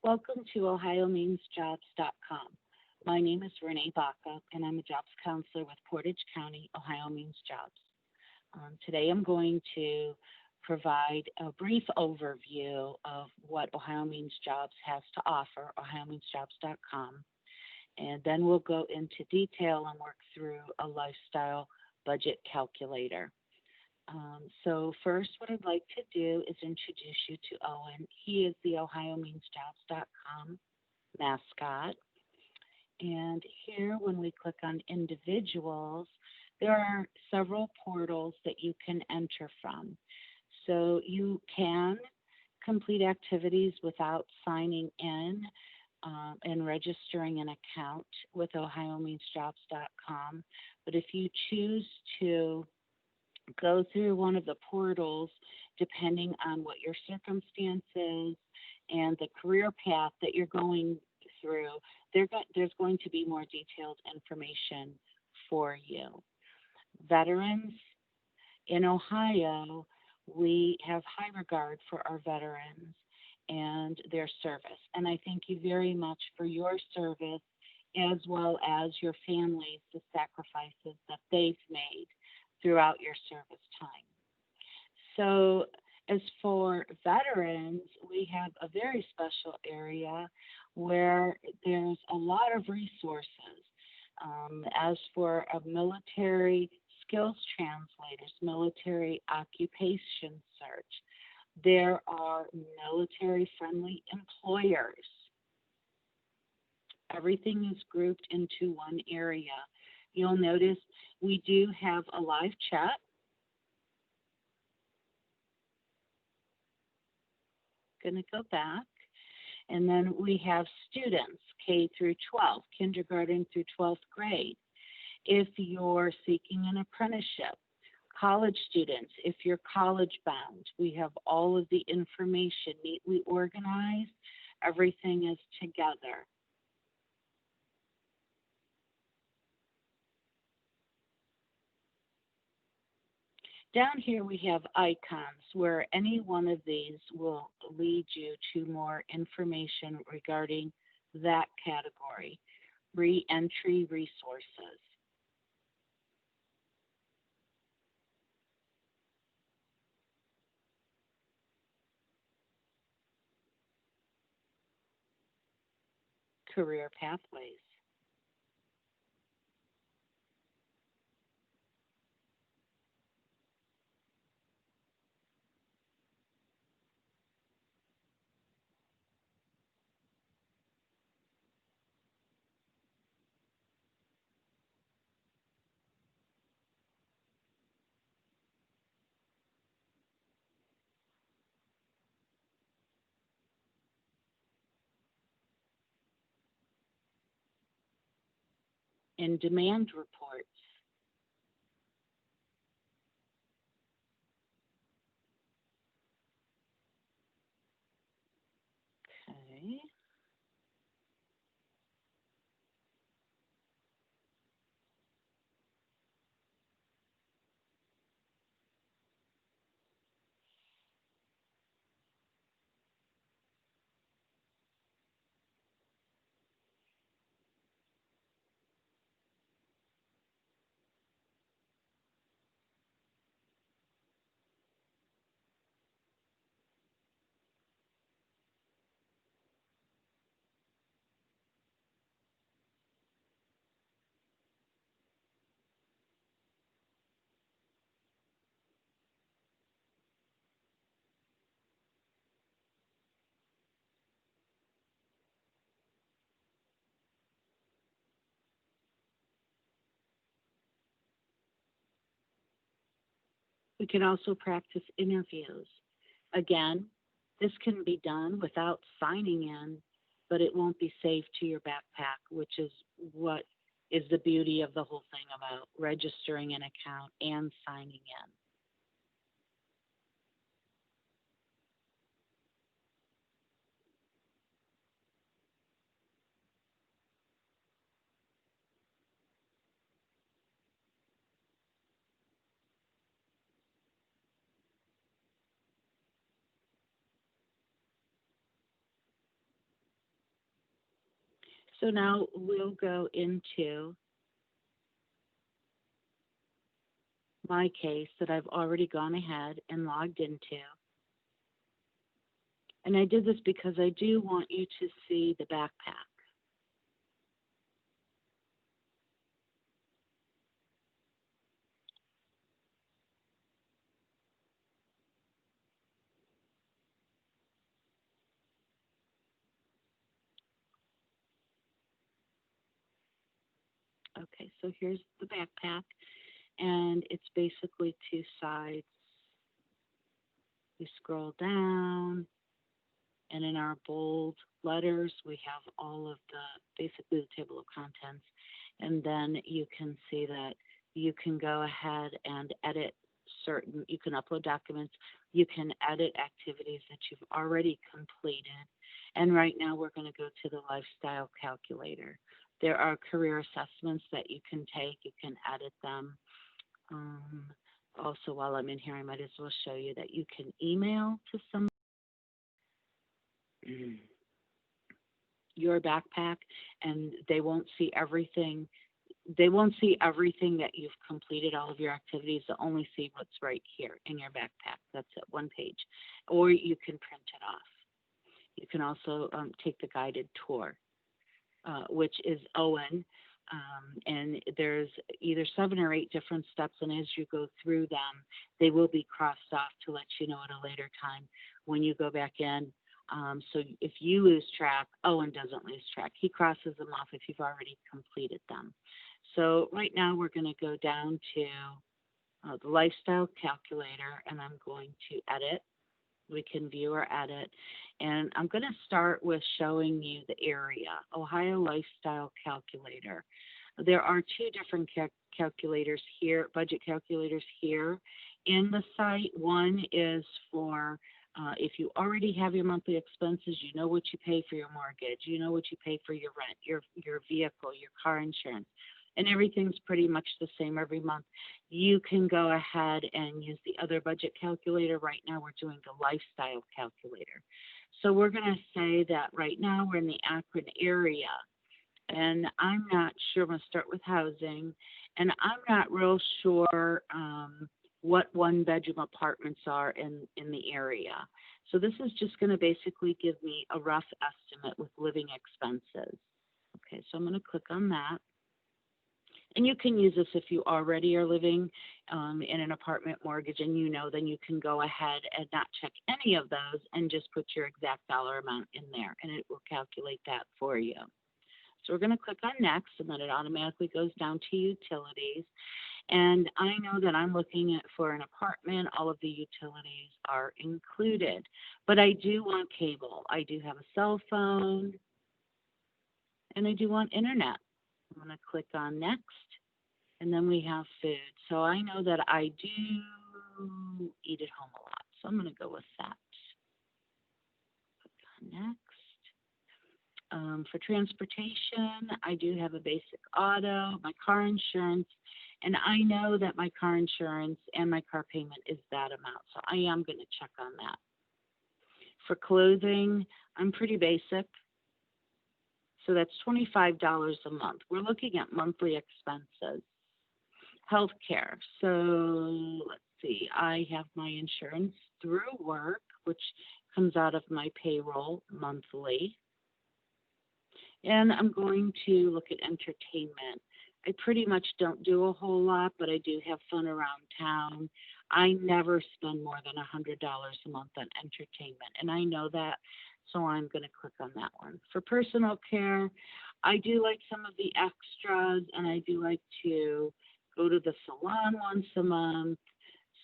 Welcome to OhioMeansJobs.com. My name is Renee Baca, and I'm a jobs counselor with Portage County, Ohio Means Jobs. Today I'm going to provide a brief overview of what Ohio Means Jobs has to offer, OhioMeansJobs.com, and then we'll go into detail and work through a lifestyle budget calculator. So first, what I'd like to do is introduce you to Owen. He is the OhioMeansJobs.com mascot. And here, when we click on individuals, there are several portals that you can enter from. So you can complete activities without signing in and registering an account with OhioMeansJobs.com. But if you choose to go through one of the portals, depending on what your circumstances and the career path that you're going through, there's going to be more detailed information for you. Veterans in Ohio, we have high regard for our veterans and their service. And I thank you very much for your service as well as your families, the sacrifices that they've made throughout your service time. So as for veterans, we have a very special area where there's a lot of resources. As for military skills translators, military occupation search, there are military-friendly employers. Everything is grouped into one area. You'll notice we do have a live chat. Going to go back. And then we have students, K through 12, kindergarten through 12th grade. If you're seeking an apprenticeship, college students, if you're college bound, we have all of the information neatly organized. Everything is together. Down here we have icons where any one of these will lead you to more information regarding that category. Re-entry resources. Career pathways. And demand reports. Okay. We can also practice interviews. Again, this can be done without signing in, but it won't be saved to your backpack, which is what is the beauty of the whole thing about registering an account and signing in. So now we'll go into my case that I've already gone ahead and logged into. And I did this because I do want you to see the backpack. Okay, so here's the backpack, and it's basically two sides. We scroll down, and in our bold letters, we have all of basically the table of contents. And then you can see that you can go ahead and edit you can upload documents, you can edit activities that you've already completed. And right now we're going to go to the lifestyle calculator. There are career assessments that you can take, you can edit them. Um, Also, while I'm in here, I might as well show you that you can email to somebody your backpack, and they won't see everything. They won't see everything that you've completed, all of your activities. They'll only see what's right here in your backpack. That's it, one page. Or you can print it off. You can also take the guided tour, which is Owen. And there's either 7 or 8 different steps, and as you go through them, they will be crossed off to let you know at a later time when you go back in. So if you lose track, Owen doesn't lose track. He crosses them off if you've already completed them. So right now we're going to go down to the lifestyle calculator, and I'm going to edit. We can view or edit. And I'm going to start with showing you the area, Ohio Lifestyle Calculator. There are 2 different calculators here, budget calculators here in the site. One is for if you already have your monthly expenses, you know what you pay for your mortgage, you know what you pay for your rent, your vehicle, your car insurance, and everything's pretty much the same every month. You can go ahead and use the other budget calculator. Right now we're doing the lifestyle calculator. So we're going to say that right now we're in the Akron area, and I'm not sure. I'm going to start with housing, and I'm not real sure what 1-bedroom apartments are in the area. So this is just going to basically give me a rough estimate with living expenses. Okay, so I'm going to click on that. And you can use this if you already are living in an apartment mortgage, and then you can go ahead and not check any of those and just put your exact dollar amount in there, and it will calculate that for you. So we're going to click on next, and then it automatically goes down to utilities. And I know that I'm looking at for an apartment, all of the utilities are included, but I do want cable. I do have a cell phone, and I do want internet. I'm going to click on next, and then we have food. So I know that I do eat at home a lot, so I'm going to go with that. Click on next. For transportation, I do have a basic auto, my car insurance, and I know that my car insurance and my car payment is that amount, so I am going to check on that. For clothing, I'm pretty basic, so that's $25 a month. We're looking at monthly expenses. Healthcare, so let's see, I have my insurance through work, which comes out of my payroll monthly. And I'm going to look at entertainment. I pretty much don't do a whole lot, but I do have fun around town. I never spend more than $100 a month on entertainment, and I know that, so I'm going to click on that one. For personal care, I do like some of the extras, and I do like to go to the salon once a month,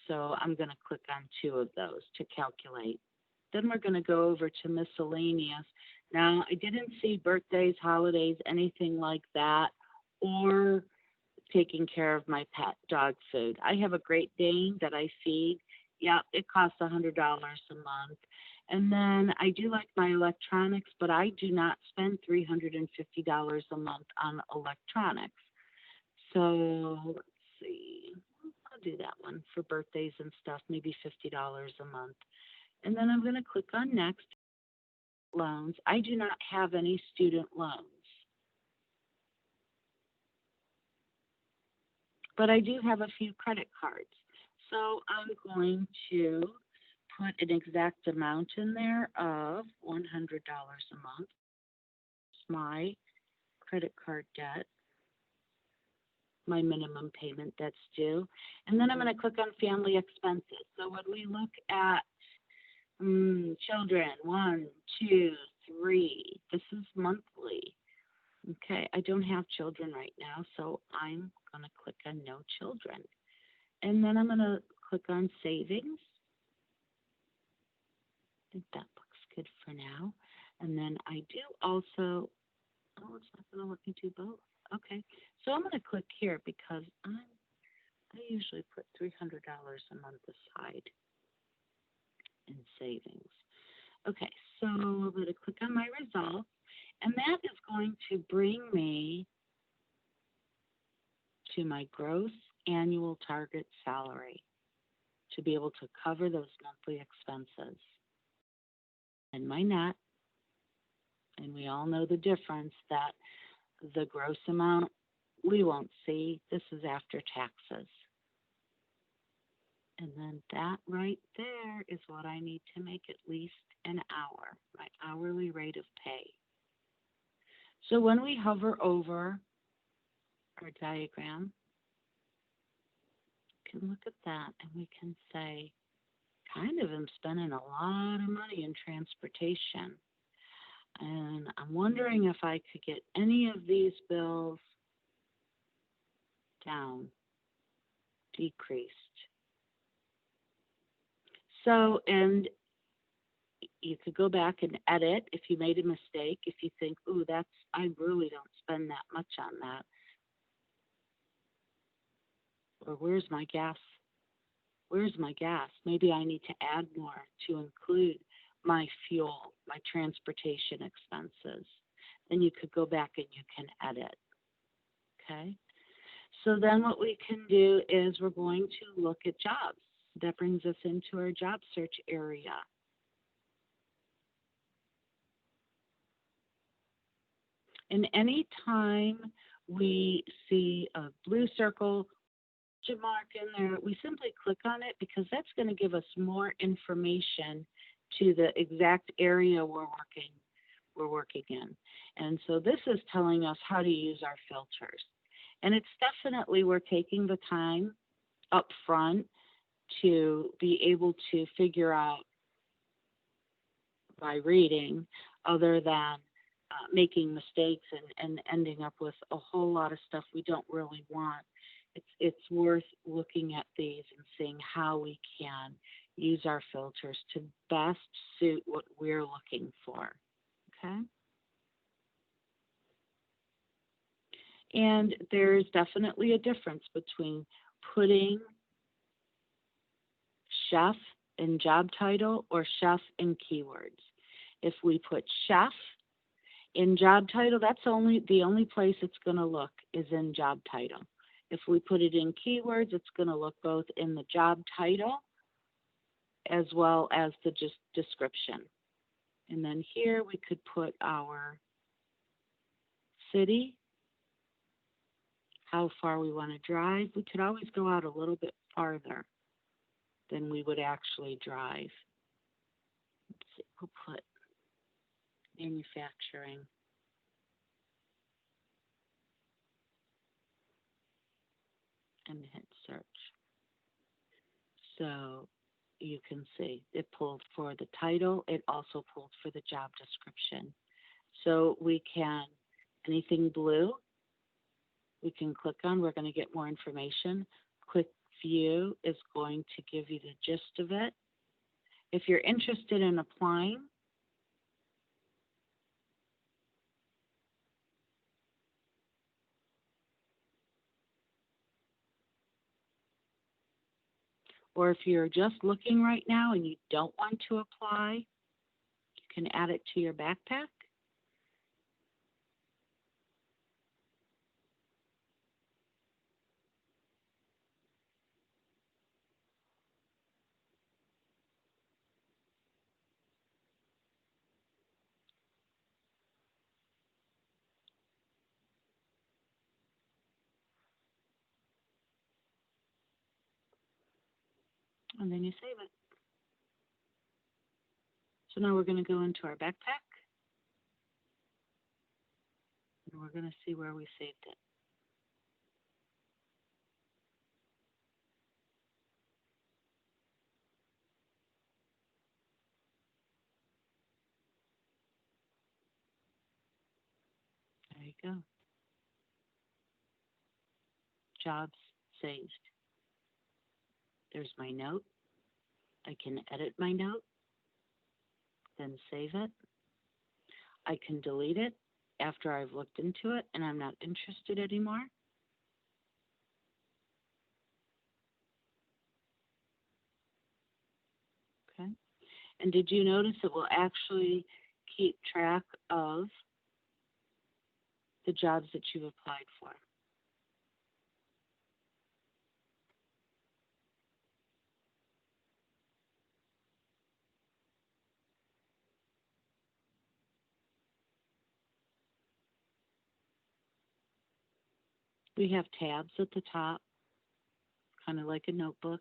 so I'm going to click on 2 of those to calculate. Then we're going to go over to miscellaneous. Now, I didn't see birthdays, holidays, anything like that, or taking care of my pet dog food. I have a Great Dane that I feed. Yeah, it costs $100 a month. And then I do like my electronics, but I do not spend $350 a month on electronics. So let's see, I'll do that one for birthdays and stuff, maybe $50 a month. And then I'm going to click on next. Loans. I do not have any student loans. but I do have a few credit cards. So I'm going to put an exact amount in there of $100 a month. It's my credit card debt, my minimum payment that's due. And then I'm going to click on family expenses. So when we look at children, 1, 2, 3, this is monthly. Okay, I don't have children right now, so I'm going to click on no children. And then I'm going to click on savings. I think that looks good for now. And then I do also, oh, it's not going to let me do both. Okay, so I'm going to click here because I usually put $300 a month aside in savings. Okay, so I'm going to click on my results, and that is going to bring me to my gross annual target salary to be able to cover those monthly expenses. And my net, and we all know the difference that the gross amount we won't see. This is after taxes. And then that right there is what I need to make at least an hour, my hourly rate of pay. So when we hover over our diagram, we can look at that and we can say, kind of am spending a lot of money in transportation. And I'm wondering if I could get any of these bills down, decreased. So, and you could go back and edit if you made a mistake, if you think, ooh, I really don't spend that much on that. Or where's my gas? Where's my gas? Maybe I need to add more to include my fuel, my transportation expenses. Then you could go back and you can edit. Okay? So then what we can do is we're going to look at jobs. That brings us into our job search area. And any time we see a blue circle, mark in there, we simply click on it because that's going to give us more information to the exact area we're working in. And so this is telling us how to use our filters. And it's definitely, we're taking the time up front to be able to figure out by reading, other than making mistakes and ending up with a whole lot of stuff we don't really want. It's worth looking at these and seeing how we can use our filters to best suit what we're looking for. Okay? And there's definitely a difference between putting chef in job title or chef in keywords. If we put chef in job title, that's the only place it's going to look is in job title. If we put it in keywords, it's going to look both in the job title as well as the description. And then here we could put our city, how far we want to drive. We could always go out a little bit farther than we would actually drive. Let's see, we'll put manufacturing. And hit search. So you can see it pulled for the title. It also pulled for the job description. So we can, anything blue, we can click on. We're going to get more information. Quick view is going to give you the gist of it. If you're interested in applying, or if you're just looking right now and you don't want to apply, you can add it to your backpack. and then you save it. So now we're going to go into our backpack, and we're going to see where we saved it. There you go. Jobs saved. There's my note. I can edit my note, then save it. I can delete it after I've looked into it and I'm not interested anymore. Okay. And did you notice it will actually keep track of the jobs that you've applied for? We have tabs at the top, kind of like a notebook.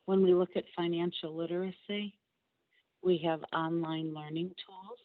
When we look at financial literacy, we have online learning tools.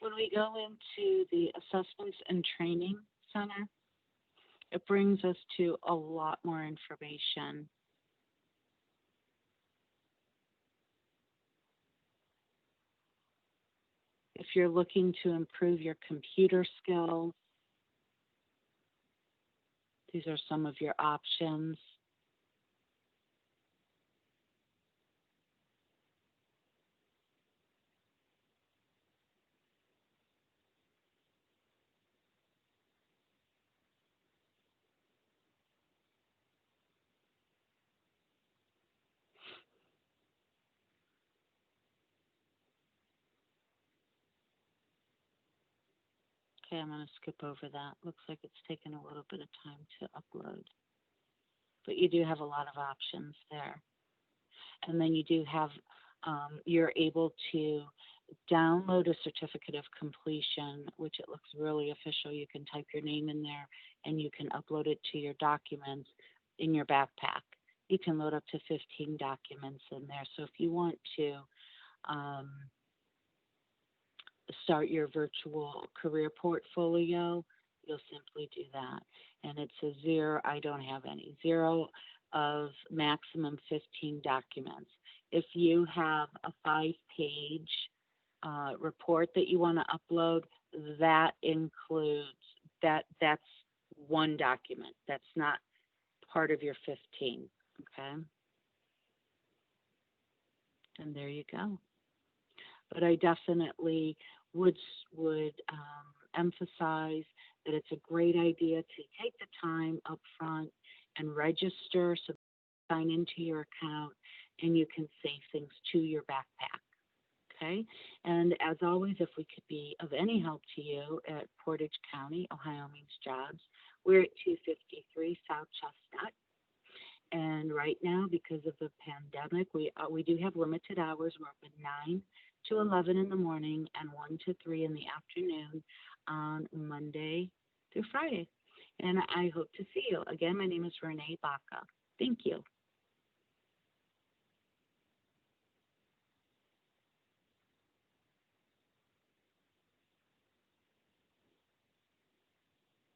When we go into the Assessments and Training Center, it brings us to a lot more information. If you're looking to improve your computer skills, these are some of your options. Okay, I'm going to skip over that. Looks like it's taken a little bit of time to upload. But you do have a lot of options there. And then you do have, you're able to download a certificate of completion, which it looks really official. You can type your name in there and you can upload it to your documents in your backpack. You can load up to 15 documents in there. So if you want to start your virtual career portfolio, you'll simply do that. And it says zero, I don't have any. Zero of maximum 15 documents. If you have a 5-page report that you want to upload, that includes, that's one document. That's not part of your 15, okay? And there you go. But I definitely would emphasize that it's a great idea to take the time up front and register, so sign into your account, and you can save things to your backpack. Okay? And as always, if we could be of any help to you at Portage County, Ohio Means Jobs, we're at 253 South Chestnut. And right now, because of the pandemic, we do have limited hours. We're open 9 to 11 in the morning and 1 to 3 in the afternoon on Monday through Friday. And I hope to see you. Again, my name is Renee Baca. Thank you.